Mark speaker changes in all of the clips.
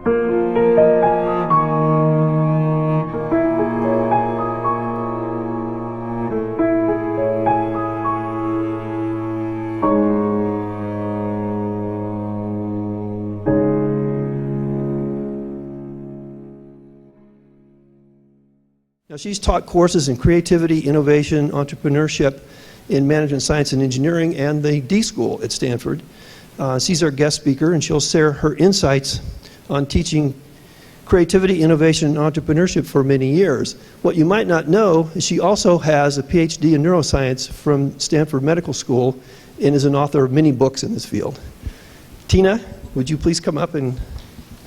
Speaker 1: Now, she's taught courses in creativity, innovation, entrepreneurship, in management science and engineering, and the D School at Stanford. She's our guest speaker, and she'll share her insights on teaching creativity, innovation, and entrepreneurship for many years. What you might not know is she also has a PhD in neuroscience from Stanford Medical School and is an author of many books in this field. Tina, would you please come up and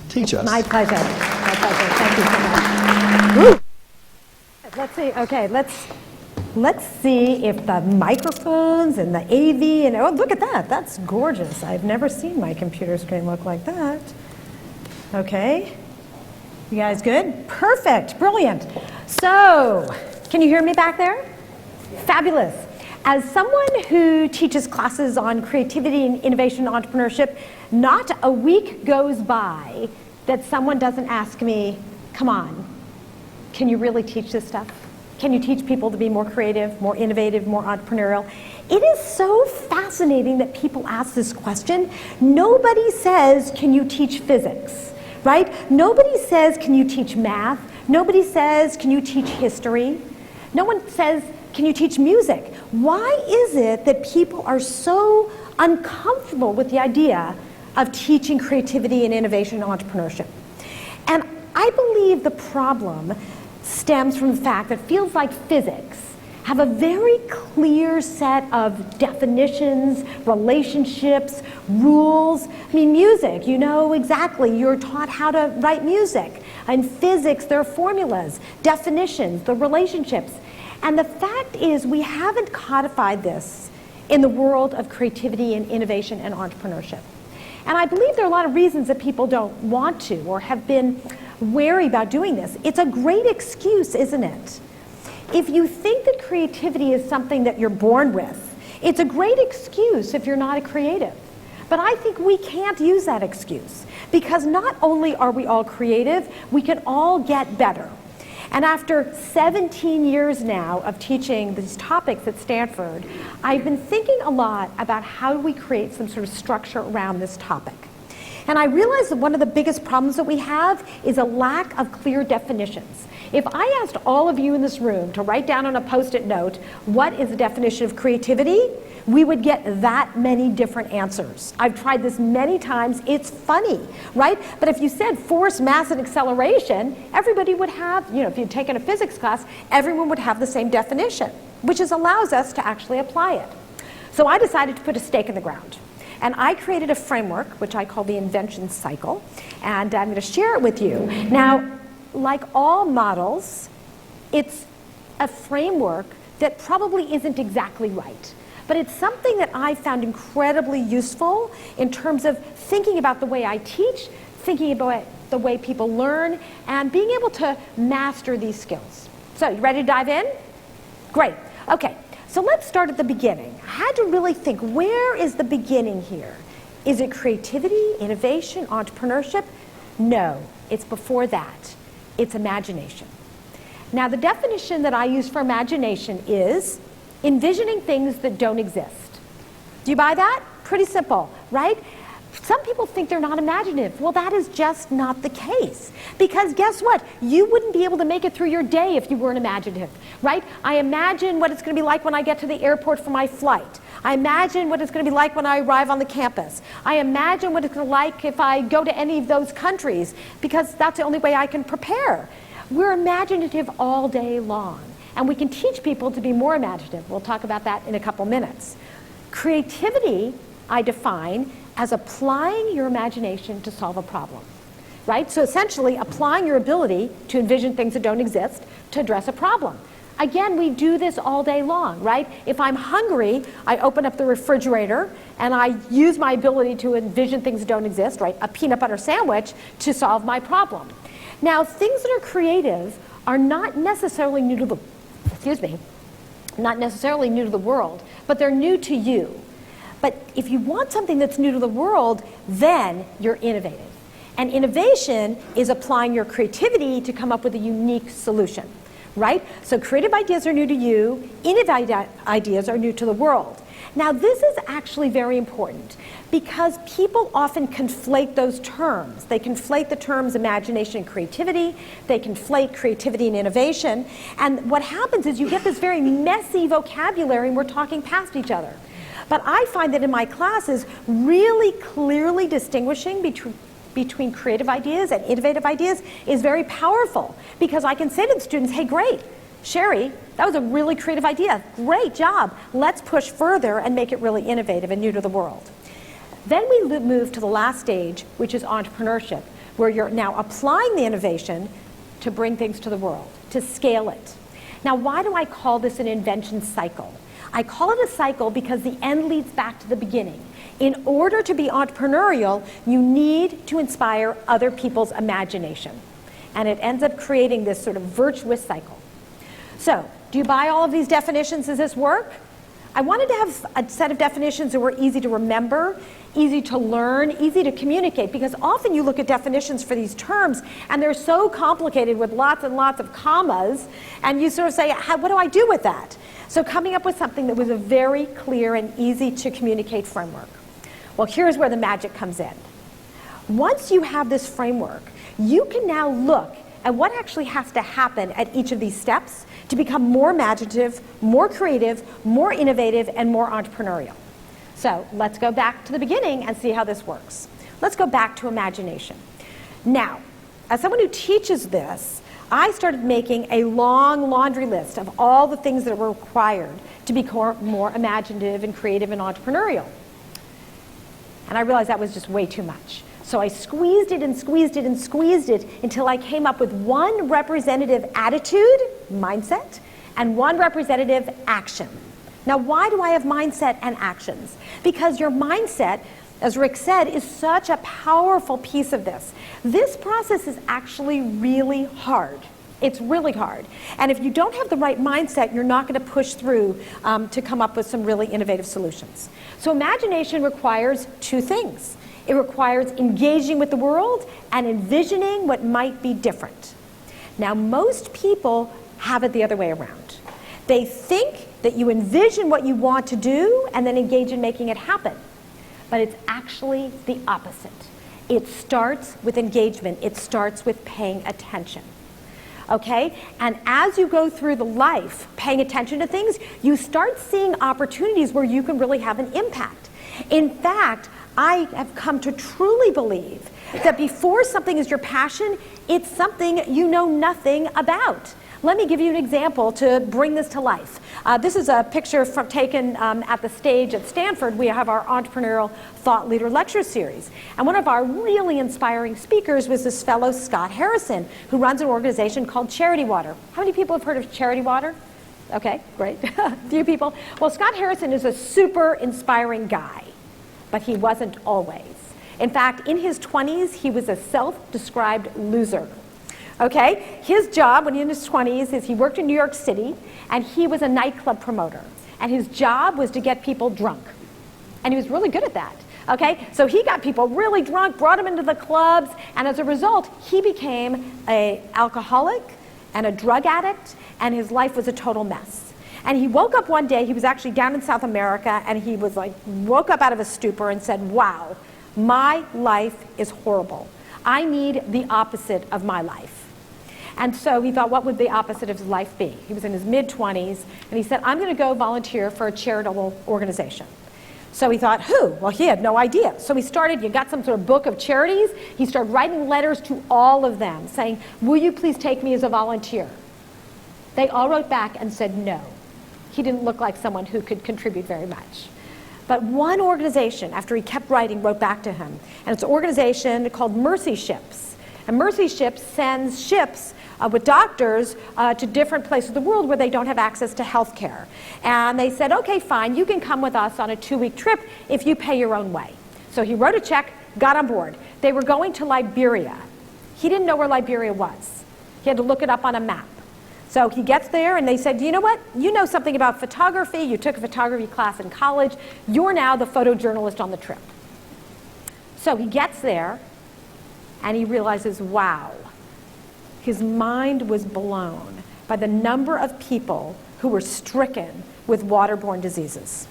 Speaker 1: teach us?
Speaker 2: My pleasure. My pleasure. Thank you so much. Woo. Let's see. Okay, let's see if the microphones and the AV and oh, look at that. That's gorgeous. I've never seen my computer screen look like that. Okay. You guys good? Perfect. Brilliant. So, can you hear me back there? Yeah. Fabulous. As someone who teaches classes on creativity and innovation and entrepreneurship, not a week goes by that someone doesn't ask me, come on, can you really teach this stuff? Can you teach people to be more creative, more innovative, more entrepreneurial? It is so fascinating that people ask this question. Nobody says, can you teach physics, right? Nobody says, can you teach math? Nobody says, can you teach history? No one says, can you teach music? Why is it that people are so uncomfortable with the idea of teaching creativity and innovation and entrepreneurship? And I believe the problem stems from the fact that fields like physics have a very clear set of definitions, relationships, rules. I mean, music, you know exactly, you're taught how to write music. In physics, there are formulas, definitions, the relationships. And the fact is, we haven't codified this in the world of creativity and innovation and entrepreneurship. And I believe there are a lot of reasons that people don't want to or have been wary about doing this. It's a great excuse, isn't it? If you think that creativity is something that you're born with, it's a great excuse if you're not a creative. But I think we can't use that excuse because not only are we all creative, we can all get better. And after 17 years now of teaching these topics at Stanford, I've been thinking a lot about how do we create some sort of structure around this topic. And I realize that one of the biggest problems that we have is a lack of clear definitions. If I asked all of you in this room to write down on a Post-it note, what is the definition of creativity? We would get that many different answers. I've tried this many times. It's funny, right? But if you said force, mass, and acceleration, everybody would have, you know, if you'd taken a physics class, everyone would have the same definition, which allows us to actually apply it. So I decided to put a stake in the ground. And I created a framework, which I call the Invention Cycle, and I'm going to share it with you. Now, like all models, it's a framework that probably isn't exactly right. But it's something that I found incredibly useful in terms of thinking about the way I teach, thinking about the way people learn, and being able to master these skills. So, you ready to dive in? Great. Okay. So let's start at the beginning. I had to really think, where is the beginning here? Is it creativity, innovation, entrepreneurship? No, it's before that. It's imagination. Now, the definition that I use for imagination is envisioning things that don't exist. Do you buy that? Pretty simple, right? Some people think they're not imaginative. Well, that is just not the case. Because guess what? You wouldn't be able to make it through your day if you weren't imaginative, right? I imagine what it's going to be like when I get to the airport for my flight. I imagine what it's going to be like when I arrive on the campus. I imagine what it's going to be like if I go to any of those countries, because that's the only way I can prepare. We're imaginative all day long. And we can teach people to be more imaginative. We'll talk about that in a couple minutes. Creativity, I define as applying your imagination to solve a problem, right? So essentially applying your ability to envision things that don't exist to address a problem. Again, we do this all day long, right? If I'm hungry, I open up the refrigerator and I use my ability to envision things that don't exist, right? A peanut butter sandwich to solve my problem. Now, things that are creative are not necessarily new to the, not necessarily new to the world, but they're new to you. But if you want something that's new to the world, then you're innovative. And innovation is applying your creativity to come up with a unique solution, right? So creative ideas are new to you, innovative ideas are new to the world. Now this is actually very important because people often conflate those terms. They conflate the terms imagination and creativity, they conflate creativity and innovation, and what happens is you get this very messy vocabulary and we're talking past each other. But I find that in my classes, really clearly distinguishing between creative ideas and innovative ideas is very powerful because I can say to the students, hey, great, Sherry, that was a really creative idea. Great job. Let's push further and make it really innovative and new to the world. Then we move to the last stage, which is entrepreneurship, where you're now applying the innovation to bring things to the world, to scale it. Now, why do I call this an invention cycle? I call it a cycle because the end leads back to the beginning. In order to be entrepreneurial, you need to inspire other people's imagination. And it ends up creating this sort of virtuous cycle. So, do you buy all of these definitions? Does this work? I wanted to have a set of definitions that were easy to remember, easy to learn, easy to communicate, because often you look at definitions for these terms and they're so complicated with lots and lots of commas, and you sort of say, what do I do with that? So coming up with something that was a very clear and easy to communicate framework. Well, here's where the magic comes in. Once you have this framework, you can now look at what actually has to happen at each of these steps to become more imaginative, more creative, more innovative, and more entrepreneurial. So let's go back to the beginning and see how this works. Let's go back to imagination. Now, as someone who teaches this, I started making a long laundry list of all the things that were required to become more imaginative and creative and entrepreneurial. And I realized that was just way too much. So I squeezed it and squeezed it and squeezed it until I came up with one representative attitude, mindset, and one representative action. Now, why do I have mindset and actions? Because your mindset, as Rick said, is such a powerful piece of this. This process is actually really hard. It's really hard. And if you don't have the right mindset, you're not going to push through to come up with some really innovative solutions. So imagination requires two things. It requires engaging with the world and envisioning what might be different. Now, most people have it the other way around. They think that you envision what you want to do and then engage in making it happen. But it's actually the opposite. It starts with engagement. It starts with paying attention. Okay? And as you go through the life, paying attention to things, you start seeing opportunities where you can really have an impact. In fact, I have come to truly believe that before something is your passion, it's something you know nothing about. Let me give you an example to bring this to life. This is a picture taken at the stage at Stanford. We have our Entrepreneurial Thought Leader Lecture Series. And one of our really inspiring speakers was this fellow, Scott Harrison, who runs an organization called Charity Water. How many people have heard of Charity Water? Okay, great. A few people. Well, Scott Harrison is a super inspiring guy, but he wasn't always. In fact, in his 20s, he was a self-described loser. Okay, his job when he was in his 20s is he worked in New York City and he was a nightclub promoter. And his job was to get people drunk. And he was really good at that. Okay, so he got people really drunk, brought them into the clubs, and as a result, he became an alcoholic and a drug addict, and his life was a total mess. And he woke up one day, he was actually down in South America, and he was like, woke up out of a stupor and said, wow, my life is horrible. I need the opposite of my life. And so he thought, what would the opposite of his life be? He was in his mid-20s, and he said, I'm going to go volunteer for a charitable organization. So he thought, who? Well, he had no idea. So he started, you got some sort of book of charities. He started writing letters to all of them saying, will you please take me as a volunteer? They all wrote back and said no. He didn't look like someone who could contribute very much. But one organization, after he kept writing, wrote back to him. And it's an organization called Mercy Ships. And Mercy Ships sends ships with doctors to different places of the world where they don't have access to health care. And they said, okay, fine, you can come with us on a 2-week trip if you pay your own way. So he wrote a check, got on board. They were going to Liberia. He didn't know where Liberia was. He had to look it up on a map. So he gets there and they said, you know what? You know something about photography. You took a photography class in college. You're now the photojournalist on the trip. So he gets there and he realizes, wow, his mind was blown by the number of people who were stricken with waterborne diseases.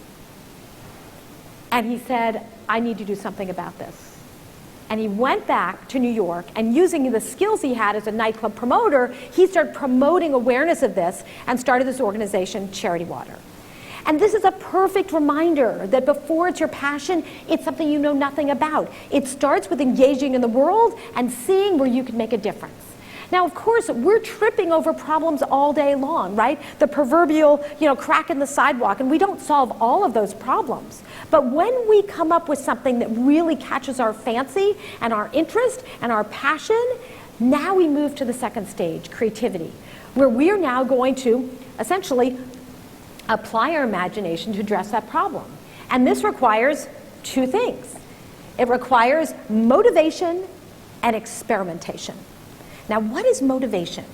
Speaker 2: And he said, I need to do something about this. And he went back to New York, and using the skills he had as a nightclub promoter, he started promoting awareness of this and started this organization, Charity Water. And this is a perfect reminder that before it's your passion, it's something you know nothing about. It starts with engaging in the world and seeing where you can make a difference. Now, of course, we're tripping over problems all day long, right? The proverbial, crack in the sidewalk, and we don't solve all of those problems. But when we come up with something that really catches our fancy and our interest and our passion, now we move to the second stage, creativity, where we are now going to essentially apply our imagination to address that problem. And this requires two things. It requires motivation and experimentation. Now, what is motivation?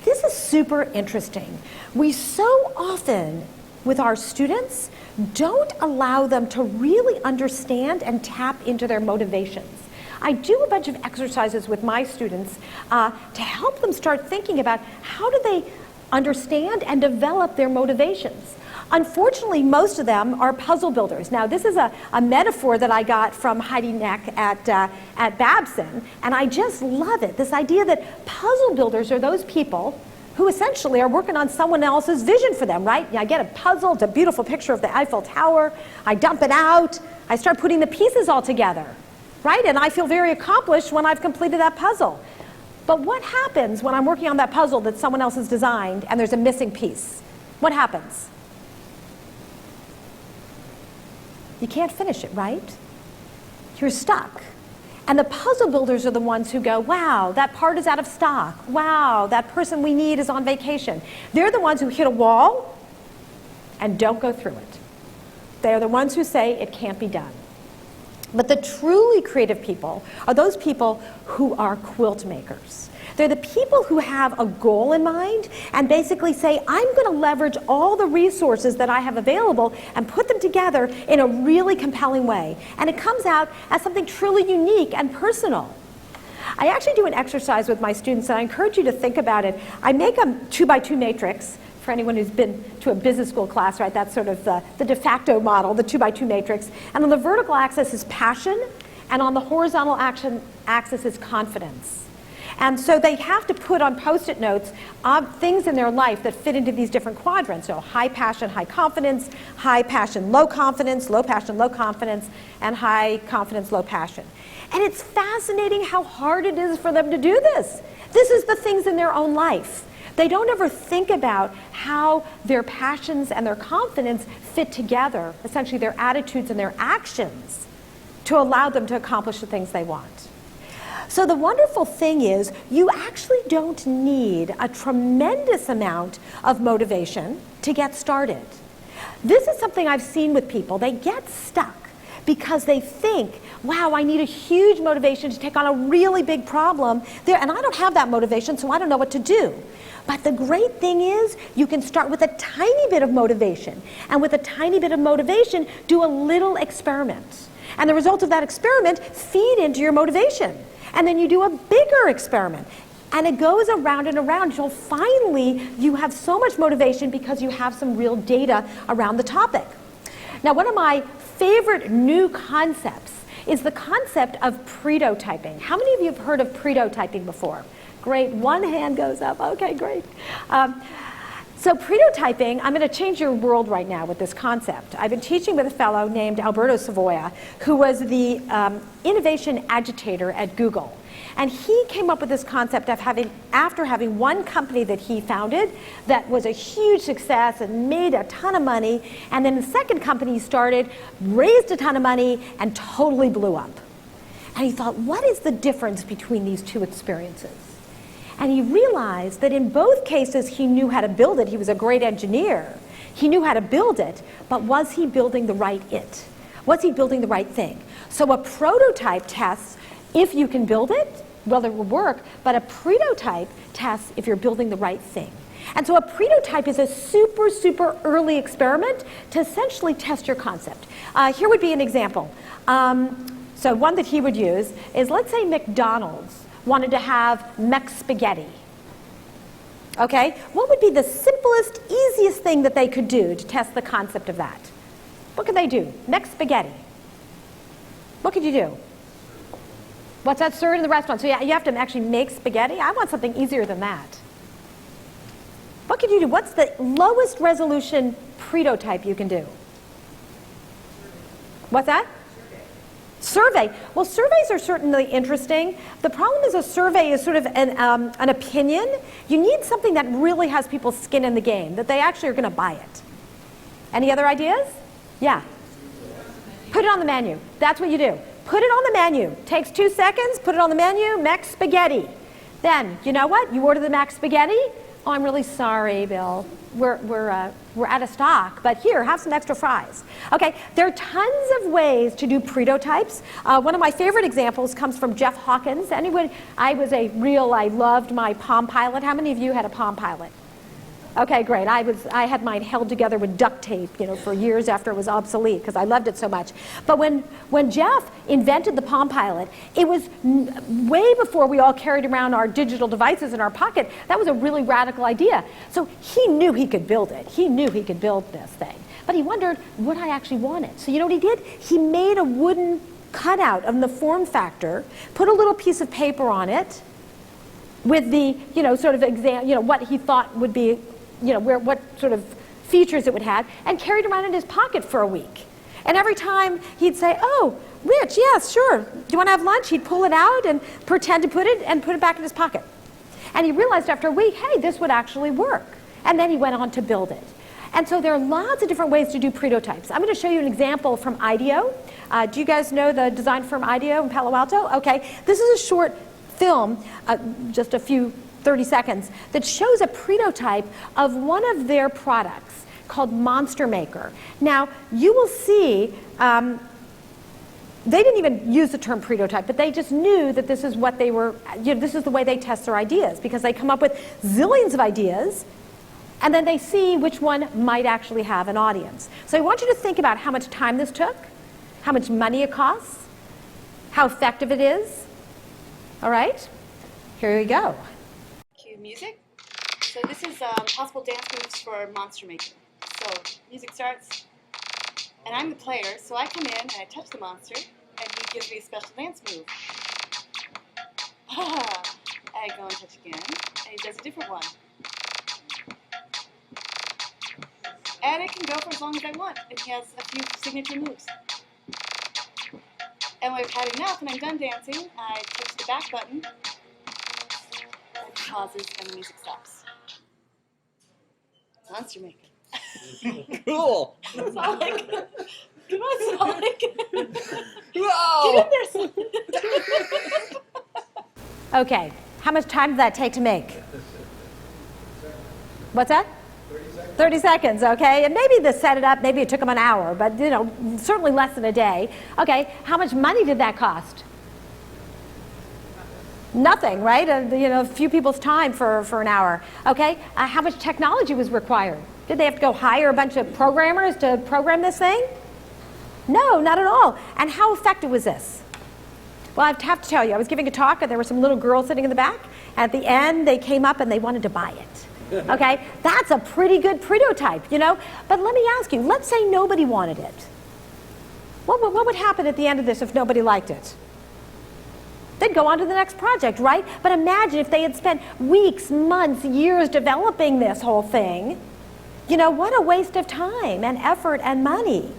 Speaker 2: This is super interesting. We so often, with our students, don't allow them to really understand and tap into their motivations. I do a bunch of exercises with my students to help them start thinking about how do they understand and develop their motivations. Unfortunately, most of them are puzzle builders. Now, this is a metaphor that I got from Heidi Neck at Babson, and I just love it. This idea that puzzle builders are those people who essentially are working on someone else's vision for them, right? I get a puzzle, it's a beautiful picture of the Eiffel Tower, I dump it out, I start putting the pieces all together, right? And I feel very accomplished when I've completed that puzzle. But what happens when I'm working on that puzzle that someone else has designed and there's a missing piece? What happens? You can't finish it, right? You're stuck. And the puzzle builders are the ones who go, wow, that part is out of stock. Wow, that person we need is on vacation. They're the ones who hit a wall and don't go through it. They're the ones who say it can't be done. But the truly creative people are those people who are quilt makers. They're the people who have a goal in mind and basically say, I'm going to leverage all the resources that I have available and put them together in a really compelling way. And it comes out as something truly unique and personal. I actually do an exercise with my students, and I encourage you to think about it. I make a 2x2 matrix. For anyone who's been to a business school class, right, that's sort of the de facto model, the 2x2 matrix. And on the vertical axis is passion, and on the horizontal axis is confidence. And so they have to put on Post-it notes things in their life that fit into these different quadrants. So high passion, high confidence, high passion, low confidence, low passion, low confidence, and high confidence, low passion. And it's fascinating how hard it is for them to do this. This is the things in their own life. They don't ever think about how their passions and their confidence fit together, essentially their attitudes and their actions, to allow them to accomplish the things they want. So the wonderful thing is, you actually don't need a tremendous amount of motivation to get started. This is something I've seen with people. They get stuck because they think, wow, I need a huge motivation to take on a really big problem there, and I don't have that motivation, so I don't know what to do. But the great thing is, you can start with a tiny bit of motivation, and with a tiny bit of motivation, do a little experiment. And the result of that experiment feed into your motivation. And then you do a bigger experiment. And it goes around and around until finally you have so much motivation because you have some real data around the topic. Now, one of my favorite new concepts is the concept of prototyping. How many of you have heard of prototyping before? Great, one hand goes up. Okay, great. So prototyping, I'm going to change your world right now with this concept. I've been teaching with a fellow named Alberto Savoia, who was the innovation agitator at Google. And he came up with this concept of after having one company that he founded that was a huge success and made a ton of money, and then the second company he started raised a ton of money and totally blew up. And he thought, what is the difference between these two experiences? And he realized that in both cases he knew how to build it. He was a great engineer. He knew how to build it, but was he building the right it? Was he building the right thing? So a prototype tests if you can build it, whether it will work, but a prototype tests if you're building the right thing. And so a prototype is a super, super early experiment to essentially test your concept. Here would be an example. So one that he would use is, let's say McDonald's wanted to have mech spaghetti. Okay, what would be the simplest, easiest thing that they could do to test the concept of that? What could they do? Mech spaghetti. What could you do? What's that served in the restaurant? So you have to actually make spaghetti? I want something easier than that. What could you do? What's the lowest resolution prototype you can do? What's that? Survey. Well, surveys are certainly interesting. The problem is a survey is sort of an opinion. You need something that really has people's skin in the game, that they actually are going to buy it. Any other ideas? Yeah. Put it on the menu. That's what you do. Put it on the menu. Takes 2 seconds, put it on the menu, mac spaghetti. Then, you know what? You order the mac spaghetti. Oh, I'm really sorry, Bill. We're out of stock, but here, have some extra fries. Okay, there are tons of ways to do prototypes. One of my favorite examples comes from Jeff Hawkins. Anyone? I loved my Palm Pilot. How many of you had a Palm Pilot? Okay, great. I had mine held together with duct tape, for years after it was obsolete because I loved it so much. But when Jeff invented the Palm Pilot, it was way before we all carried around our digital devices in our pocket. That was a really radical idea. So he knew he could build it. He knew he could build this thing. But he wondered, would I actually want it? So you know what he did? He made a wooden cutout of the form factor, put a little piece of paper on it with the, sort of what he thought would be, what sort of features it would have, and carried around in his pocket for a week. And every time he'd say, oh, Rich, yes, sure. Do you want to have lunch? He'd pull it out and pretend to put it back in his pocket. And he realized after a week, hey, this would actually work. And then he went on to build it. And so there are lots of different ways to do prototypes. I'm going to show you an example from IDEO. Do you guys know the design firm IDEO in Palo Alto? Okay, this is a short film, just a few 30 seconds, that shows a prototype of one of their products called Monster Maker. Now, you will see, they didn't even use the term prototype, but they just knew that this is what they were, this is the way they test their ideas, because they come up with zillions of ideas, and then they see which one might actually have an audience. So I want you to think about how much time this took, how much money it costs, how effective it is. All right, here we go.
Speaker 3: Cue music. So this is possible dance moves for Monster Maker. So music starts, and I'm the player, so I come in and I touch the monster, and he gives me a special dance move. I go and touch again, and he does a different one. And it can go for as long as I want. It has a few signature moves. And when I've had enough and I'm done dancing, I touch the back button, and it pauses and the music stops. Monster Maker.
Speaker 4: Cool.
Speaker 3: That's all I can. Come on, that's all I can.
Speaker 4: Wow.
Speaker 3: Get in there.
Speaker 2: Okay, how much time did that take to make? What's that? 30 seconds, okay? And maybe to set it up, maybe it took them an hour, but certainly less than a day. Okay, how much money did that cost? Nothing, right? A few people's time for an hour. Okay, how much technology was required? Did they have to go hire a bunch of programmers to program this thing? No, not at all. And how effective was this? Well, I have to tell you, I was giving a talk and there were some little girls sitting in the back. At the end, they came up and they wanted to buy it. Okay, that's a pretty good prototype, But let me ask you, let's say nobody wanted it. What would happen at the end of this if nobody liked it? They'd go on to the next project, right? But imagine if they had spent weeks, months, years developing this whole thing. What a waste of time and effort and money.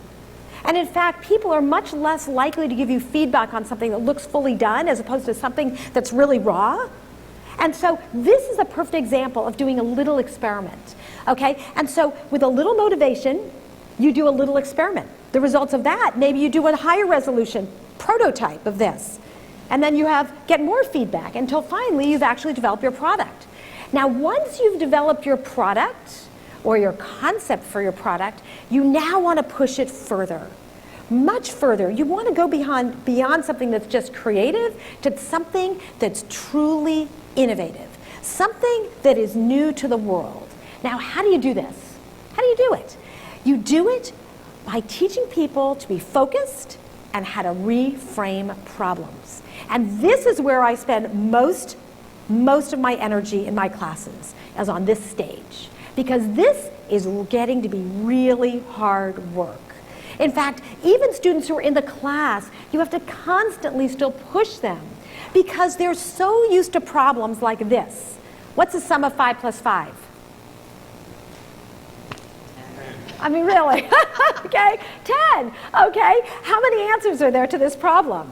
Speaker 2: And in fact, people are much less likely to give you feedback on something that looks fully done as opposed to something that's really raw. And so this is a perfect example of doing a little experiment, okay? And so with a little motivation, you do a little experiment. The results of that, maybe you do a higher resolution prototype of this. And then you get more feedback until finally you've actually developed your product. Now, once you've developed your product or your concept for your product, you now want to push it further. Much further. You want to go beyond something that's just creative to something that's truly innovative, something that is new to the world. Now, how do you do this? How do you do it? You do it by teaching people to be focused, and how to reframe problems. And this is where I spend most of my energy in my classes, is on this stage, because this is getting to be really hard work. In fact, even students who are in the class, you have to constantly still push them because they're so used to problems like this. What's the sum of 5 plus 5? I mean, really? Okay, 10. Okay, how many answers are there to this problem?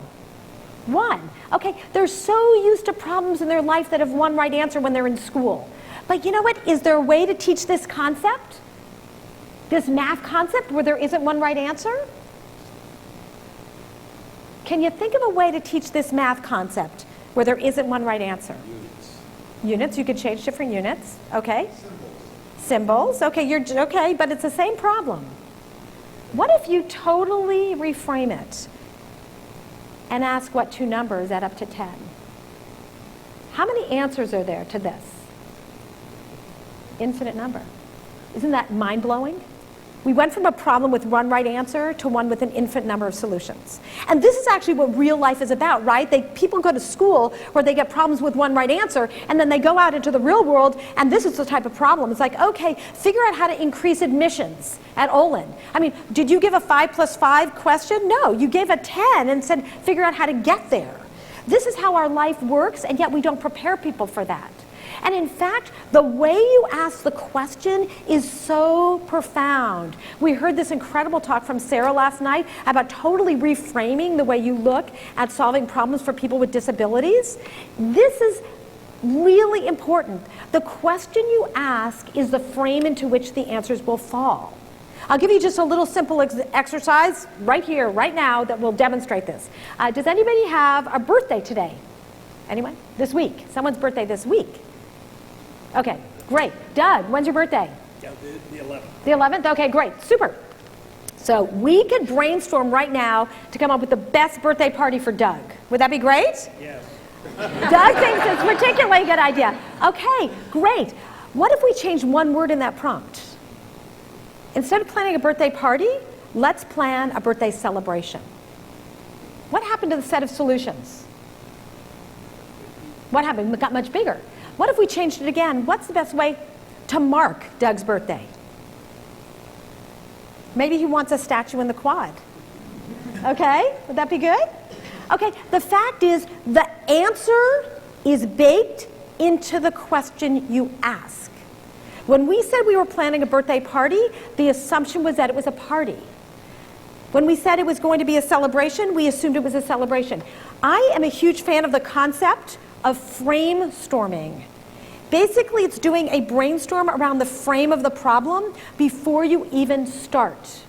Speaker 2: 1. Okay, they're so used to problems in their life that have one right answer when they're in school. But you know what? Is there a way to teach this concept? This math concept where there isn't one right answer? Can you think of a way to teach this math concept where there isn't one right answer? Units, you could change different units. Okay. Symbols. Okay, okay, but it's the same problem. What if you totally reframe it and ask what 2 numbers add up to 10? How many answers are there to this? Infinite number. Isn't that mind-blowing? We went from a problem with one right answer to one with an infinite number of solutions. And this is actually what real life is about, right? People go to school where they get problems with one right answer, and then they go out into the real world, and this is the type of problem. It's like, okay, figure out how to increase admissions at Olin. I mean, did you give a 5 plus 5 question? No, you gave a 10 and said, figure out how to get there. This is how our life works, and yet we don't prepare people for that. And in fact, the way you ask the question is so profound. We heard this incredible talk from Sarah last night about totally reframing the way you look at solving problems for people with disabilities. This is really important. The question you ask is the frame into which the answers will fall. I'll give you just a little simple exercise right here, right now, that will demonstrate this. Does anybody have a birthday today? Anyone? This week? Someone's birthday this week? Okay, great. Doug, when's your birthday?
Speaker 4: Yeah, the 11th.
Speaker 2: The 11th? Okay, great. Super. So we could brainstorm right now to come up with the best birthday party for Doug. Would that be great?
Speaker 4: Yes.
Speaker 2: Doug thinks it's a particularly good idea. Okay, great. What if we changed one word in that prompt? Instead of planning a birthday party, let's plan a birthday celebration. What happened to the set of solutions? What happened? It got much bigger. What if we changed it again? What's the best way to mark Doug's birthday? Maybe he wants a statue in the quad. Okay, would that be good? Okay, the fact is the answer is baked into the question you ask. When we said we were planning a birthday party, the assumption was that it was a party. When we said it was going to be a celebration, we assumed it was a celebration. I am a huge fan of the concept of frame-storming. Basically, it's doing a brainstorm around the frame of the problem before you even start.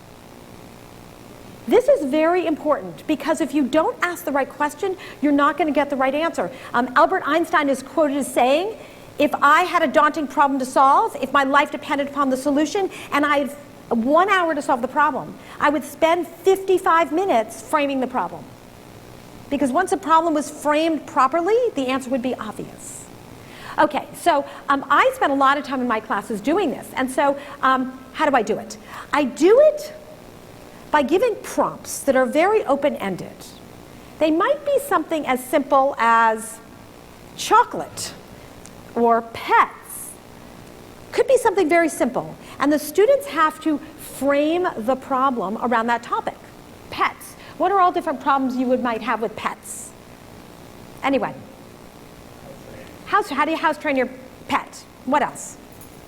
Speaker 2: This is very important because if you don't ask the right question, you're not going to get the right answer. Albert Einstein is quoted as saying, if I had a daunting problem to solve, if my life depended upon the solution, and I had 1 hour to solve the problem, I would spend 55 minutes framing the problem. Because once a problem was framed properly, the answer would be obvious. Okay, so I spend a lot of time in my classes doing this. And so how do I do it? I do it by giving prompts that are very open-ended. They might be something as simple as chocolate or pets. Could be something very simple. And the students have to frame the problem around that topic. Pets. What are all different problems you might have with pets? Anyway. How do you house train your pet? What else?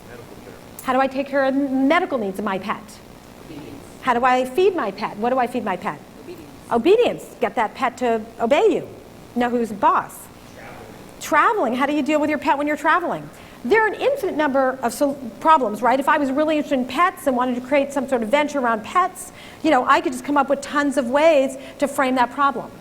Speaker 4: Medical care.
Speaker 2: How do I take care of medical needs of my pet?
Speaker 4: Obedience.
Speaker 2: How do I feed my pet? What do I feed my pet?
Speaker 4: Obedience.
Speaker 2: Obedience. Get that pet to obey you. Know who's boss. Traveling. How do you deal with your pet when you're traveling? There are an infinite number of problems, right? If I was really interested in pets and wanted to create some sort of venture around pets, I could just come up with tons of ways to frame that problem.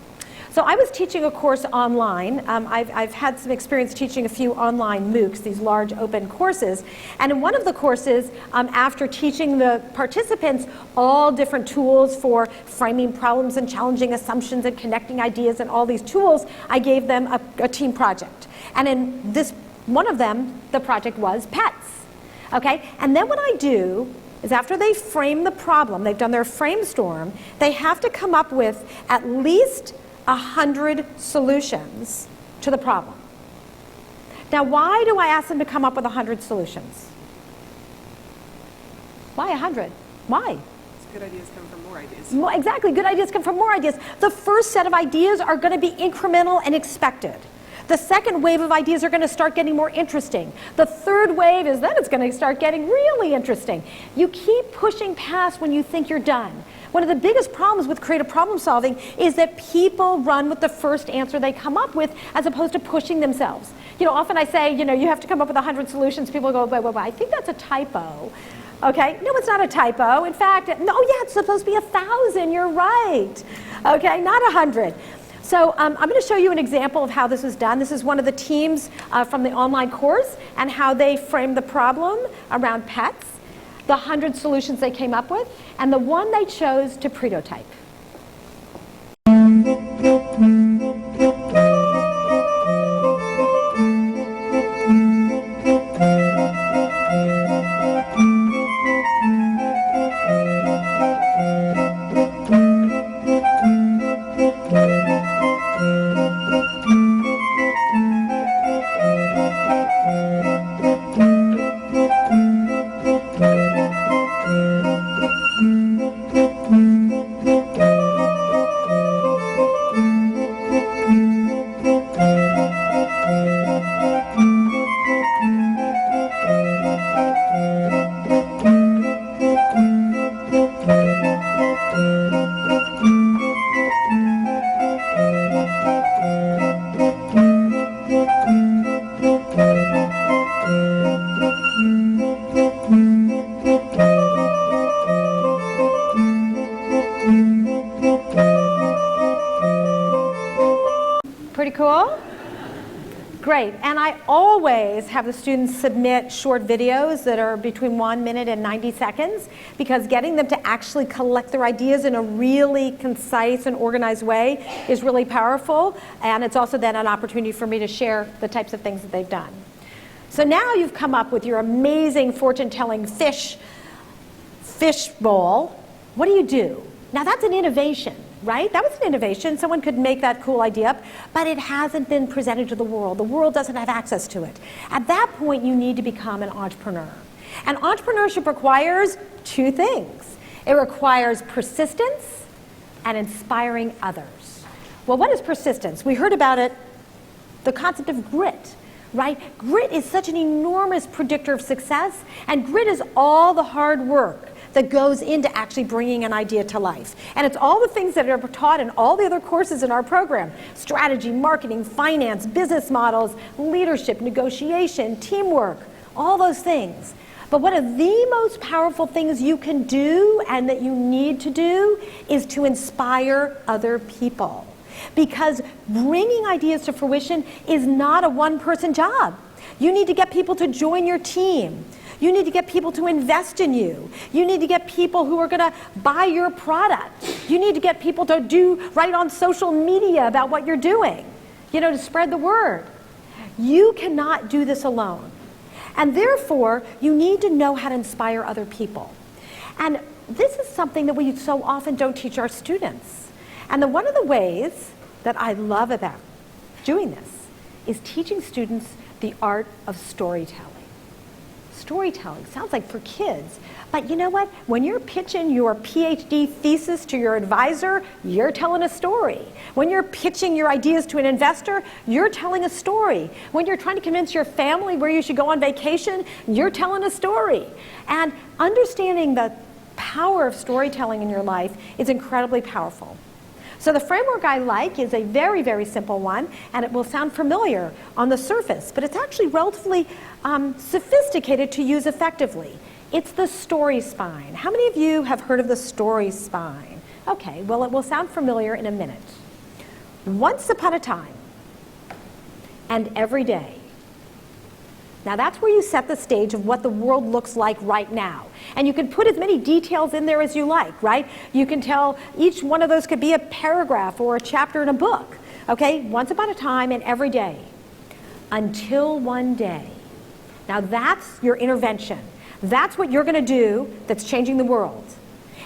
Speaker 2: So I was teaching a course online. I've had some experience teaching a few online MOOCs, these large open courses. And in one of the courses, after teaching the participants all different tools for framing problems and challenging assumptions and connecting ideas and all these tools, I gave them a team project. And in this one of them, the project was pets. Okay? And then what I do is after they frame the problem, they've done their framestorm, they have to come up with at least 100 solutions to the problem. Now, why do I ask them to come up with 100 solutions? Why 100? Why?
Speaker 5: Good ideas come from more ideas.
Speaker 2: Exactly, good ideas come from more ideas. The first set of ideas are going to be incremental and expected. The second wave of ideas are going to start getting more interesting. The third wave is then it's going to start getting really interesting. You keep pushing past when you think you're done. One of the biggest problems with creative problem solving is that people run with the first answer they come up with as opposed to pushing themselves. You know, often I say, you know, you have to come up with 100 solutions. People go, wait, I think that's a typo. Okay, no, it's not a typo. In fact, no, yeah, it's supposed to be 1,000. You're right. Okay, not 100. So I'm going to show you an example of how this is done. This is one of the teams from the online course and how they framed the problem around pets, the 100 solutions they came up with, and the one they chose to prototype. Pretty cool? Great. And I always have the students submit short videos that are between 1 minute and 90 seconds because getting them to actually collect their ideas in a really concise and organized way is really powerful. And it's also then an opportunity for me to share the types of things that they've done. So now you've come up with your amazing fortune-telling fish bowl. What do? Now that's an innovation. Right? That was an innovation. Someone could make that cool idea up, but it hasn't been presented to the world. The world doesn't have access to it. At that point, you need to become an entrepreneur. And entrepreneurship requires two things. It requires persistence and inspiring others. Well, what is persistence? We heard about it, the concept of grit. Right? Grit is such an enormous predictor of success, and grit is all the hard work that goes into actually bringing an idea to life. And it's all the things that are taught in all the other courses in our program: strategy, marketing, finance, business models, leadership, negotiation, teamwork, all those things. But one of the most powerful things you can do and that you need to do is to inspire other people. Because bringing ideas to fruition is not a one-person job. You need to get people to join your team. You need to get people to invest in you. You need to get people who are going to buy your product. You need to get people to write on social media about what you're doing, you know, to spread the word. You cannot do this alone. And therefore, you need to know how to inspire other people. And this is something that we so often don't teach our students. And one of the ways that I love about doing this is teaching students the art of storytelling. Storytelling sounds like for kids, but you know what? When you're pitching your PhD thesis to your advisor, you're telling a story. When you're pitching your ideas to an investor, you're telling a story. When you're trying to convince your family where you should go on vacation, you're telling a story. And understanding the power of storytelling in your life is incredibly powerful. So the framework I like is a very, very simple one, and it will sound familiar on the surface, but it's actually relatively sophisticated to use effectively. It's the story spine. How many of you have heard of the story spine? Okay, well, it will sound familiar in a minute. Once upon a time, and every day. Now that's where you set the stage of what the world looks like right now. And you can put as many details in there as you like, right? You can tell each one of those could be a paragraph or a chapter in a book. Okay, once upon a time and every day. Until one day. Now that's your intervention. That's what you're going to do that's changing the world.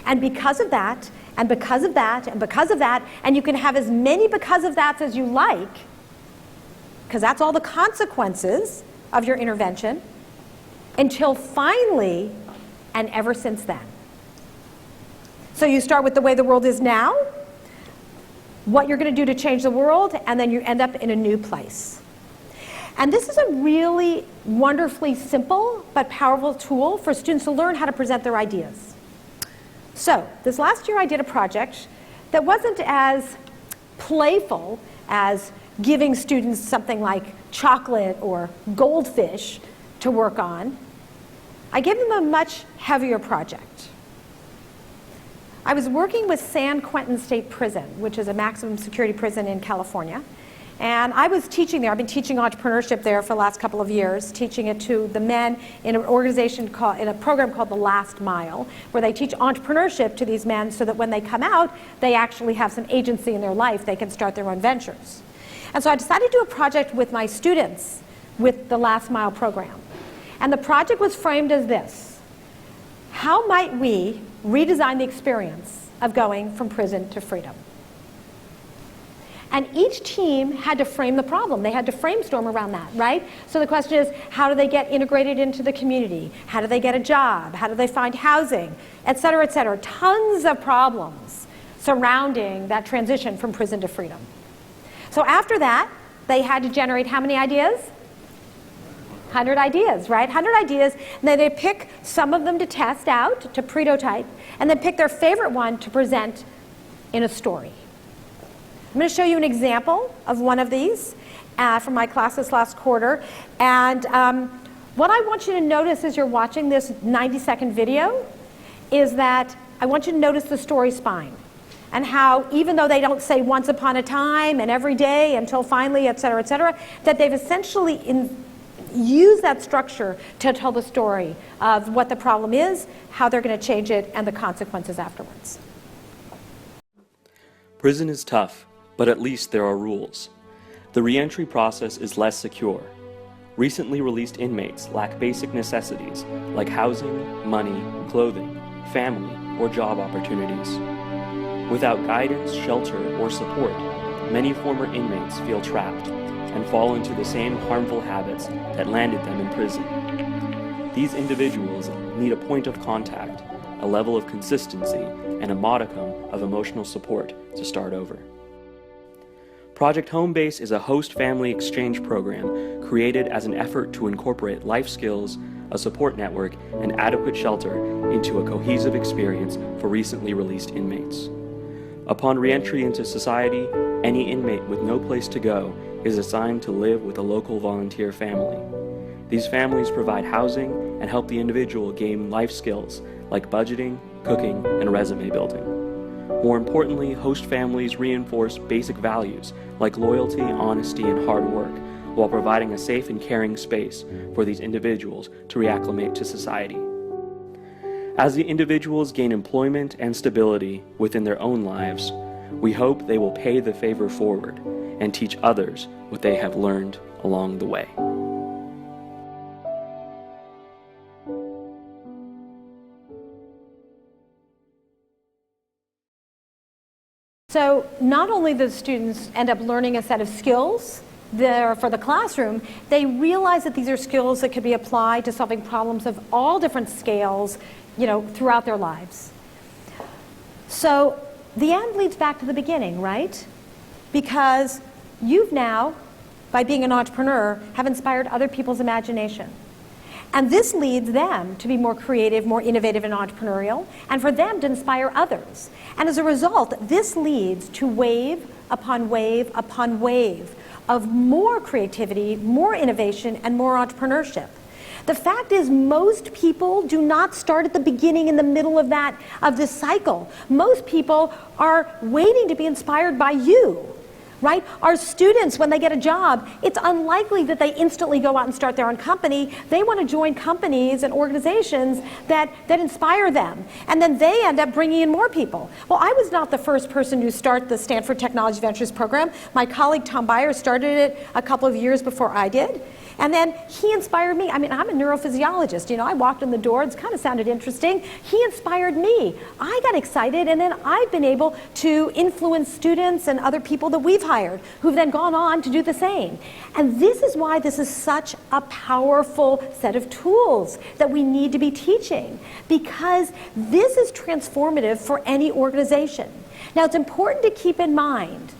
Speaker 2: And because of that, and because of that, and because of that, and you can have as many because of that as you like, because that's all the consequences of your intervention, until finally, and ever since then. So you start with the way the world is now, what you're going to do to change the world, and then you end up in a new place. And this is a really wonderfully simple but powerful tool for students to learn how to present their ideas. So this last year I did a project that wasn't as playful as giving students something like chocolate or goldfish to work on. I gave them a much heavier project. I was working with San Quentin State Prison, which is a maximum security prison in California. And I was teaching there. I've been teaching entrepreneurship there for the last couple of years, teaching it to the men in an organization called, in a program called The Last Mile, where they teach entrepreneurship to these men so that when they come out, they actually have some agency in their life. They can start their own ventures. And so I decided to do a project with my students with the Last Mile program. And the project was framed as this: how might we redesign the experience of going from prison to freedom? And each team had to frame the problem. They had to brainstorm around that, right? So the question is, how do they get integrated into the community? How do they get a job? How do they find housing? Et cetera, et cetera. Tons of problems surrounding that transition from prison to freedom. So after that, they had to generate how many ideas? 100 ideas, right? 100 ideas. And then they pick some of them to test out, to prototype, and then pick their favorite one to present in a story. I'm going to show you an example of one of these from my class this last quarter. And what I want you to notice as you're watching this 90-second video is that I want you to notice the story spine and how, even though they don't say once upon a time and every day until finally, et cetera, that they've essentially used that structure to tell the story of what the problem is, how they're going to change it, and the consequences afterwards.
Speaker 6: Prison is tough, but at least there are rules. The re-entry process is less secure. Recently released inmates lack basic necessities like housing, money, clothing, family, or job opportunities. Without guidance, shelter, or support, many former inmates feel trapped and fall into the same harmful habits that landed them in prison. These individuals need a point of contact, a level of consistency, and a modicum of emotional support to start over. Project Homebase is a host family exchange program created as an effort to incorporate life skills, a support network, and adequate shelter into a cohesive experience for recently released inmates. Upon re-entry into society, any inmate with no place to go is assigned to live with a local volunteer family. These families provide housing and help the individual gain life skills like budgeting, cooking, and resume building. More importantly, host families reinforce basic values like loyalty, honesty, and hard work, while providing a safe and caring space for these individuals to reacclimate to society. As the individuals gain employment and stability within their own lives, we hope they will pay the favor forward and teach others what they have learned along the way.
Speaker 2: So not only do the students end up learning a set of skills there for the classroom, they realize that these are skills that could be applied to solving problems of all different scales, throughout their lives. So the end leads back to the beginning, right? Because you've now, by being an entrepreneur, have inspired other people's imagination. And this leads them to be more creative, more innovative, and entrepreneurial, and for them to inspire others. And as a result, this leads to wave upon wave upon wave of more creativity, more innovation, and more entrepreneurship. The fact is, most people do not start at the beginning, in the middle of this cycle. Most people are waiting to be inspired by you, right? Our students, when they get a job, it's unlikely that they instantly go out and start their own company. They want to join companies and organizations that inspire them. And then they end up bringing in more people. Well, I was not the first person to start the Stanford Technology Ventures program. My colleague Tom Byers started it a couple of years before I did. And then he inspired me. I mean, I'm a neurophysiologist. You know, I walked in the door, it kind of sounded interesting. He inspired me. I got excited, and then I've been able to influence students and other people that we've hired who've then gone on to do the same. And this is why this is such a powerful set of tools that we need to be teaching, because this is transformative for any organization. Now, it's important to keep in mind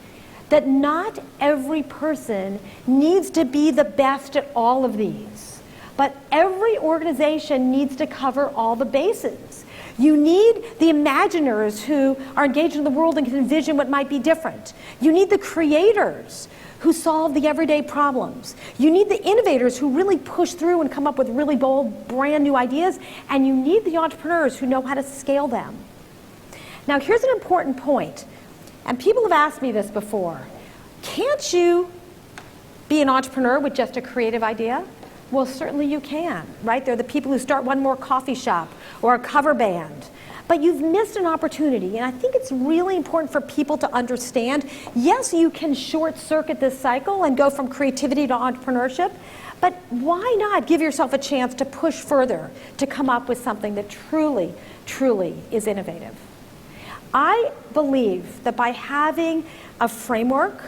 Speaker 2: that not every person needs to be the best at all of these, but every organization needs to cover all the bases. You need the imaginers who are engaged in the world and can envision what might be different. You need the creators who solve the everyday problems. You need the innovators who really push through and come up with really bold, brand new ideas. And you need the entrepreneurs who know how to scale them. Now, here's an important point. And people have asked me this before. Can't you be an entrepreneur with just a creative idea? Well, certainly you can, right? They're the people who start one more coffee shop or a cover band. But you've missed an opportunity, and I think it's really important for people to understand, yes, you can short-circuit this cycle and go from creativity to entrepreneurship, but why not give yourself a chance to push further, to come up with something that truly, truly is innovative? I believe that by having a framework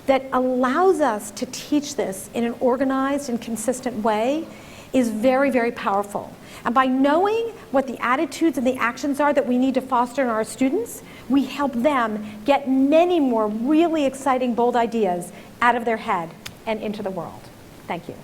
Speaker 2: that allows us to teach this in an organized and consistent way is very, very powerful. And by knowing what the attitudes and the actions are that we need to foster in our students, we help them get many more really exciting, bold ideas out of their head and into the world. Thank you.